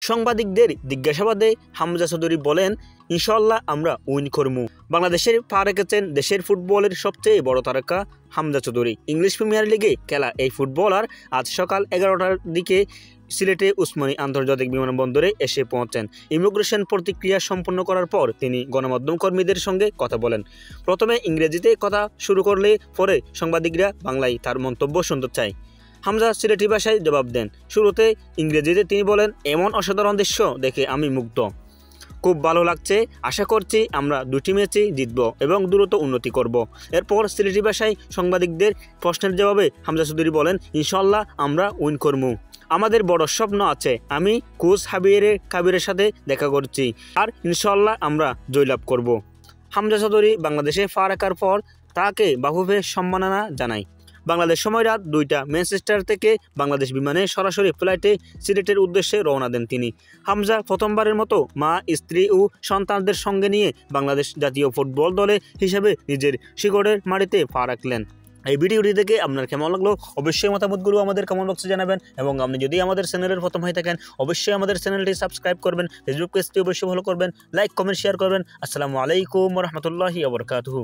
সাংবাদিকদের জিজ্ঞাসাবাদে হামজা চৌধুরী বলেন, ইনশাআল্লাহ আমরা উইন করবো। বাংলাদেশের পা রেখেছেন দেশের ফুটবলের সবচেয়ে বড় তারকা হামজা চৌধুরী। ইংলিশ প্রিমিয়ার লিগে খেলা এই ফুটবলার আজ সকাল 11টার দিকে সিলেটে উসমানী আন্তর্জাতিক বিমানবন্দরে এসে পৌঁছেন। ইমিগ্রেশন প্রতিক্রিয়া সম্পন্ন করার পর তিনি গণমাধ্যম কর্মীদের সঙ্গে কথা বলেন। প্রথমে ইংরেজিতে কথা শুরু করলে পরে সাংবাদিকরা বাংলায় তার মন্তব্য শুনতে চায়। হামজা সিলেটি ভাষায় জবাব দেন। শুরুতে ইংরেজিতে তিনি বলেন, এমন অসাধারণ দৃশ্য দেখে আমি মুগ্ধ, খুব ভালো লাগছে। আশা করছি আমরা দুটি ম্যাচে জিতব এবং দ্রুত উন্নতি করব। এরপর সিলেটি ভাষায় সাংবাদিকদের প্রশ্নের জবাবে হামজা চৌধুরী বলেন, ইনশাআল্লাহ আমরা উইন করব। আমাদের বড় স্বপ্ন আছে, আমি কোচ কাবিরের সাথে দেখা করছি, আর ইনশাআল্লাহ আমরা জয়লাভ করব। হামজা চৌধুরী বাংলাদেশে পা রাখার পর তাকে বাহুবে সম্মাননা জানায়। বাংলাদেশ সময় রাত 2টা ম্যানচেস্টার থেকে বাংলাদেশ বিমানে সরাসরি ফ্লাইটে সিলেটের উদ্দেশ্যে রওনা দেন তিনি। হামজা প্রথমবারের মতো মা, স্ত্রী ও সন্তানদের সঙ্গে নিয়ে বাংলাদেশ জাতীয় ফুটবল দলে হিসেবে নিজের শিকড়ের মাটিতে পা রাখলেন। এই ভিডিওটি দেখে আপনার কেমন লাগলো অবশ্যই মতামতগুলো আমাদের কমেন্ট বক্সে জানাবেন, এবং আপনি যদি আমাদের চ্যানেলের প্রথম হয়ে থাকেন অবশ্যই আমাদের চ্যানেলটি সাবস্ক্রাইব করবেন, ফেসবুক পেজটি অবশ্যই ফলো করবেন, লাইক কমেন্ট শেয়ার করবেন। আসসালামু আলাইকুম ওয়া রাহমাতুল্লাহি ওয়া বারাকাতুহু।